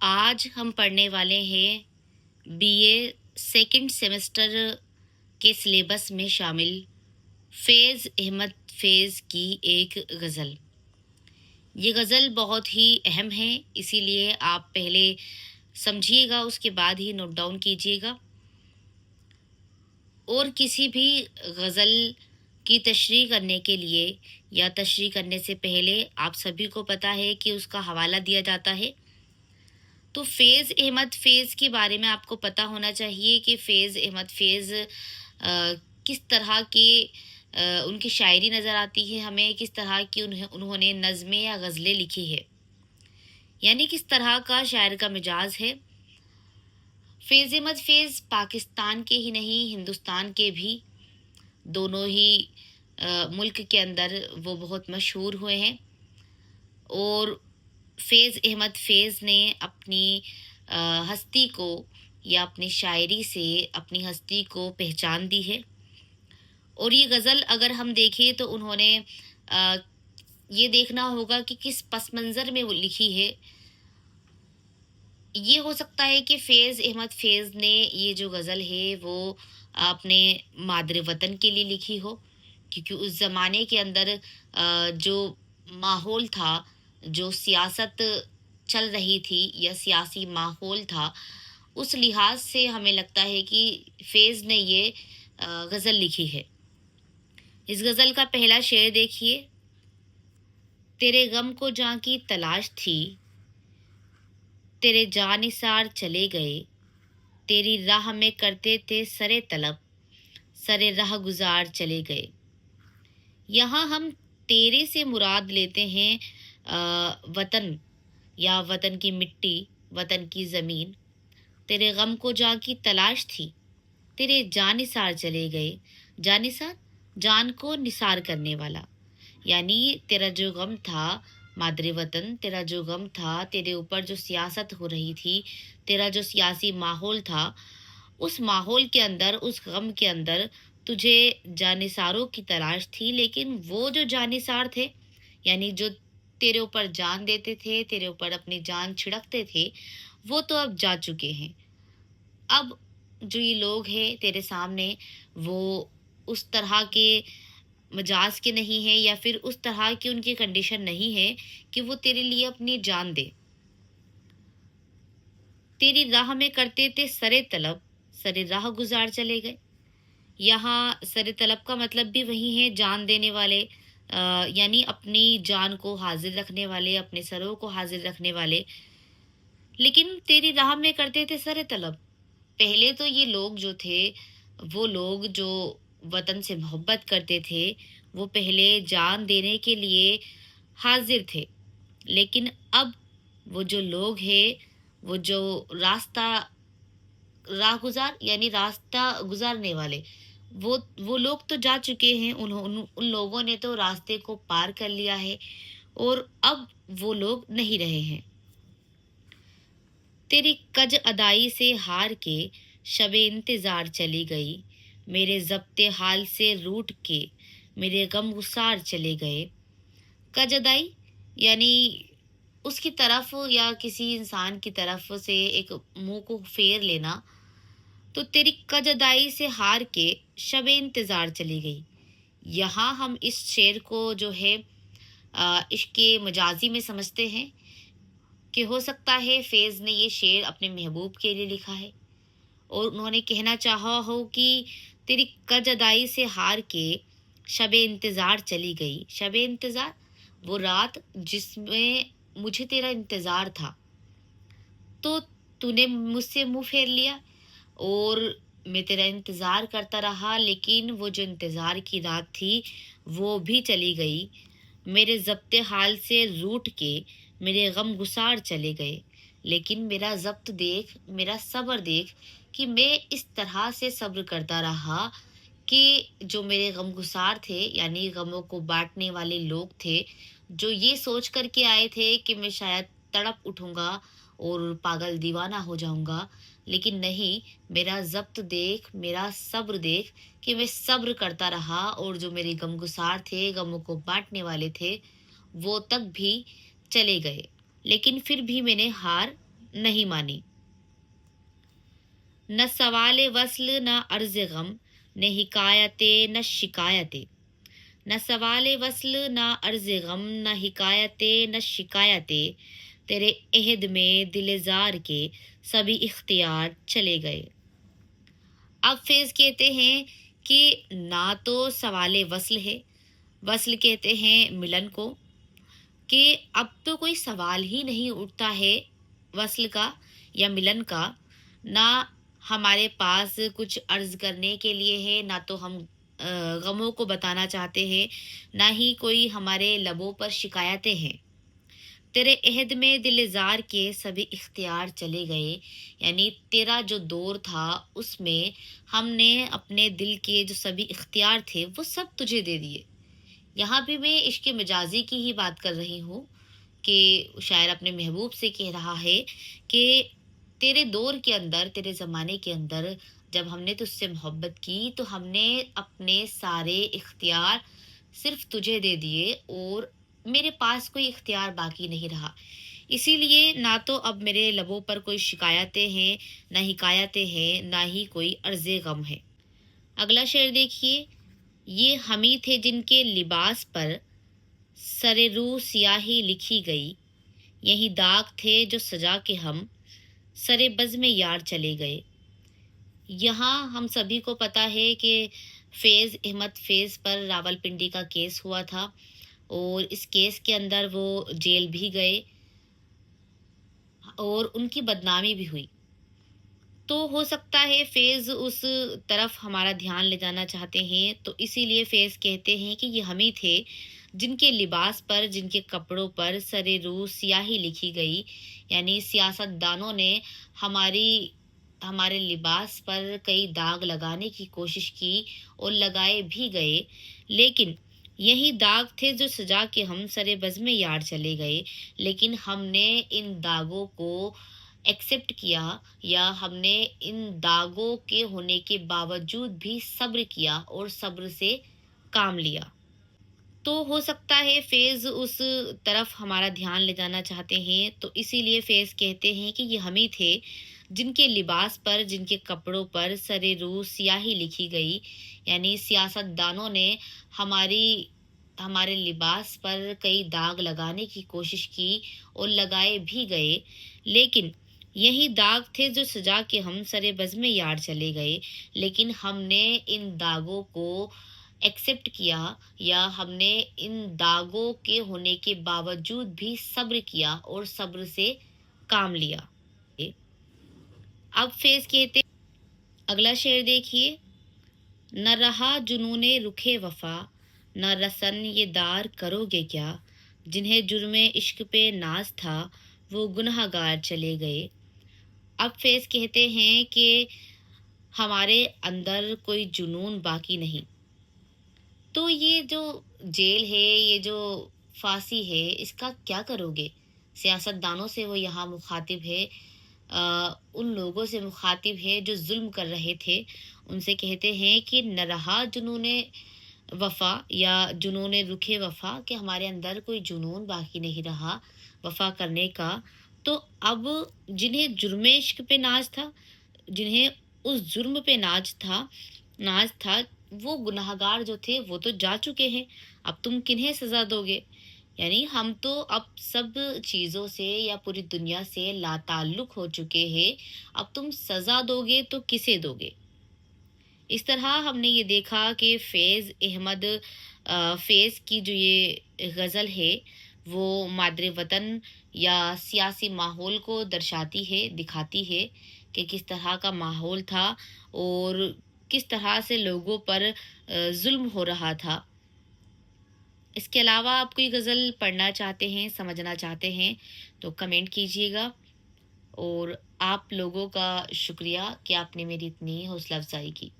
आज हम पढ़ने वाले हैं बीए सेकंड सेमेस्टर के सिलेबस में शामिल फैज़ अहमद फैज़ की एक गज़ल। ये गज़ल बहुत ही अहम है, इसीलिए आप पहले समझिएगा, उसके बाद ही नोट डाउन कीजिएगा। और किसी भी गज़ल की तशरीह करने के लिए या तशरीह करने से पहले आप सभी को पता है कि उसका हवाला दिया जाता है। तो फैज़ अहमद फैज़ के बारे में आपको पता होना चाहिए कि फैज़ अहमद फैज़ किस तरह की उनकी शायरी नज़र आती है हमें, किस तरह की उन्होंने नज़में या गज़लें लिखी है, यानी किस तरह का शायर का मिजाज है। फैज़ अहमद फैज़ पाकिस्तान के ही नहीं, हिंदुस्तान के भी दोनों ही मुल्क के अंदर वो बहुत मशहूर हुए हैं। और फैज़ अहमद फैज़ ने अपनी हस्ती को या अपनी शायरी से अपनी हस्ती को पहचान दी है। और ये गज़ल अगर हम देखें तो उन्होंने ये देखना होगा कि किस पस मंज़र में वो लिखी है। ये हो सकता है कि फैज़ अहमद फैज़ ने ये जो गज़ल है वो अपने मादरे वतन के लिए लिखी हो, क्योंकि उस ज़माने के अंदर जो माहौल था, जो सियासत चल रही थी या सियासी माहौल था, उस लिहाज से हमें लगता है कि फैज़ ने ये गज़ल लिखी है। इस गज़ल का पहला शेर देखिए। तेरे गम को जहाँ की तलाश थी, तेरे जानिसार चले गए, तेरी राह में करते थे सरे तलब, सरे राह गुजार चले गए। यहाँ हम तेरे से मुराद लेते हैं वतन या वतन की मिट्टी, वतन की ज़मीन। तेरे गम को जहाँ की तलाश थी, तेरे जानिसार चले गए। जानिसार, जान को निसार करने वाला, यानी तेरा जो गम था मादरे वतन, तेरा जो गम था, तेरे ऊपर जो सियासत हो रही थी, तेरा जो सियासी माहौल था, उस माहौल के अंदर, उस गम के अंदर तुझे जानिसारों की तलाश थी, लेकिन वो जो जानिसार थे, यानी जो तेरे ऊपर जान देते थे, तेरे ऊपर अपनी जान छिड़कते थे, वो तो अब जा चुके हैं। अब जो ये लोग हैं तेरे सामने, वो उस तरह के मजाज के नहीं है या फिर उस तरह की उनकी कंडीशन नहीं है कि वो तेरे लिए अपनी जान दे। तेरी राह में करते थे सरे तलब, सरे राह गुजार चले गए। यहाँ सरे तलब का मतलब भी वही है, जान देने वाले, यानी अपनी जान को हाजिर रखने वाले, अपने सरों को हाजिर रखने वाले। लेकिन तेरी राह में करते थे सरे तलब। पहले तो ये लोग जो थे, वो लोग जो वतन से मोहब्बत करते थे, वो पहले जान देने के लिए हाजिर थे। लेकिन अब वो जो लोग हैं, वो जो रास्ता राहगुज़ार यानी रास्ता गुज़ारने वाले, वो लोग तो जा चुके हैं, उन लोगों ने तो रास्ते को पार कर लिया है और अब वो लोग नहीं रहे हैं। तेरी कज अदाई से हार के शबे इंतज़ार चली गई, मेरे ज़ब्ते हाल से रूठ के मेरे गम गुसार चले गए। कज अदाई यानी उसकी तरफ या किसी इंसान की तरफ से एक मुंह को फेर लेना। तो तेरी कज अदाई से हार के शबे इंतज़ार चली गई। यहाँ हम इस शेर को जो है इश्क़ मजाजी में समझते हैं कि हो सकता है फैज़ ने ये शेर अपने महबूब के लिए लिखा है और उन्होंने कहना चाहा हो कि तेरी कज अदाई से हार के शबे इंतज़ार चली गई। शबे इंतज़ार, वो रात जिसमें मुझे तेरा इंतज़ार था, तो तूने मुझसे मुंह फेर लिया और मैं तेरा इंतज़ार करता रहा, लेकिन वो जो इंतज़ार की रात थी वो भी चली गई। मेरे ज़ब्ते हाल से रूठ के मेरे गम गुसार चले गए। लेकिन मेरा ज़ब्त देख, मेरा सब्र देख कि मैं इस तरह से सब्र करता रहा कि जो मेरे गमगुसार थे, यानी गमों को बाँटने वाले लोग थे, जो ये सोच कर के आए थे कि मैं शायद तड़प उठूँगा और पागल दीवाना हो जाऊँगा, लेकिन नहीं, मेरा ज़ब्त देख, मेरा सब्र देख कि मैं सब्र करता रहा और जो मेरे गमगुसार थे, गमों को बाँटने वाले थे, वो तक भी चले गए। लेकिन फिर भी मैंने हार नहीं मानी। न सवाल वस्ल न अर्ज गम, न हिकायते न शिकायते। न सवाल वस्ल न अर्ज गम, न हिकायते न शिकायते। तेरे अहद में दिलजार के सभी इख्तियार चले गए। अब फैज़ कहते हैं कि ना तो सवाल वस्ल है, वस्ल कहते हैं मिलन को, कि अब तो कोई सवाल ही नहीं उठता है वस्ल का या मिलन का। ना हमारे पास कुछ अर्ज़ करने के लिए है, ना तो हम गमों को बताना चाहते हैं, ना ही कोई हमारे लबों पर शिकायतें हैं। तेरे अहद में दिलजार के सभी इख्तियार चले गए, यानी तेरा जो दौर था उसमें हमने अपने दिल के जो सभी इख्तियार थे वो सब तुझे दे दिए। यहाँ भी मैं इश्क मजाजी की ही बात कर रही हूँ कि शायर अपने महबूब से कह रहा है कि तेरे दौर के अंदर, तेरे ज़माने के अंदर जब हमने तुझसे मोहब्बत की तो हमने अपने सारे इख्तियार सिर्फ तुझे दे दिए और मेरे पास कोई इख्तियार बाकी नहीं रहा। इसीलिए ना तो अब मेरे लबों पर कोई शिकायतें हैं, ना हिकायतें हैं, ना ही कोई अर्ज़े गम है। अगला शेर देखिए, ये हमी थे जिनके लिबास पर सरे रू सियाही लिखी गई, यही दाग थे जो सजा के हम सरे बज़ में यार चले गए। यहाँ हम सभी को पता है कि फैज़ अहमद फैज़ पर रावलपिंडी का केस हुआ था और इस केस के अंदर वो जेल भी गए और उनकी बदनामी भी हुई। तो हो सकता है फैज़ उस तरफ हमारा ध्यान ले जाना चाहते हैं, तो इसीलिए फैज़ कहते हैं कि ये हम ही थे जिनके लिबास पर, जिनके कपड़ों पर सरे रू स्याही लिखी गई, यानी सियासतदानों ने हमारी हमारे लिबास पर कई दाग लगाने की कोशिश की और लगाए भी गए, लेकिन यही दाग थे जो सजा के हम सरे बज़ में यार चले गए। लेकिन हमने इन दागों को एक्सेप्ट किया, या हमने इन दागों के होने के बावजूद भी सब्र किया और सब्र से काम लिया। तो हो सकता है फैज़ उस तरफ हमारा ध्यान ले जाना चाहते हैं, तो इसीलिए फैज़ कहते हैं कि ये हम ही थे जिनके लिबास पर, जिनके कपड़ों पर सरे रू स्याही लिखी गई, यानी सियासतदानों ने हमारी हमारे लिबास पर कई दाग लगाने की कोशिश की और लगाए भी गए, लेकिन यही दाग थे जो सजा के हम सरे बज़ में यार चले गए। लेकिन हमने इन दागों को एक्सेप्ट किया, या हमने इन दागों के होने के बावजूद भी सब्र किया और सब्र से काम लिया। अब फैज़ कहते, अगला शेर देखिए, न रहा जुनूने रुखे वफा, न रसन ये दार करोगे क्या, जिन्हें जुर्मे इश्क पे नाज था वो गुनहगार चले गए। अब फैज़ कहते हैं कि हमारे अंदर कोई जुनून बाकी नहीं। तो ये जो जेल है, ये जो फांसी है, इसका क्या करोगे? सियासतदानों से वो यहाँ मुखातिब है, उन लोगों से मुखातिब है जो जुल्म कर रहे थे। उनसे कहते हैं कि न रहा जुनूने वफ़ा या जुनूने रुखे वफ़ा, कि हमारे अंदर कोई जुनून बाकी नहीं रहा वफ़ा करने का। तो अब जिन्हें जुर्मे इश्क पे नाज था, जिन्हें उस जुर्म पे नाज था, वो गुनाहगार जो थे वो तो जा चुके हैं। अब तुम किन्हें सज़ा दोगे? यानी हम तो अब सब चीज़ों से या पूरी दुनिया से लाताल्लुक़ हो चुके हैं। अब तुम सज़ा दोगे तो किसे दोगे? इस तरह हमने ये देखा कि फैज़ की जो ये गज़ल है वो मादरे वतन या सियासी माहौल को दर्शाती है, दिखाती है कि किस तरह का माहौल था और किस तरह से लोगों पर जुल्म हो रहा था। इसके अलावा आप कोई गज़ल पढ़ना चाहते हैं, समझना चाहते हैं, तो कमेंट कीजिएगा। और आप लोगों का शुक्रिया कि आपने मेरी इतनी हौसला अफ़ज़ाई की।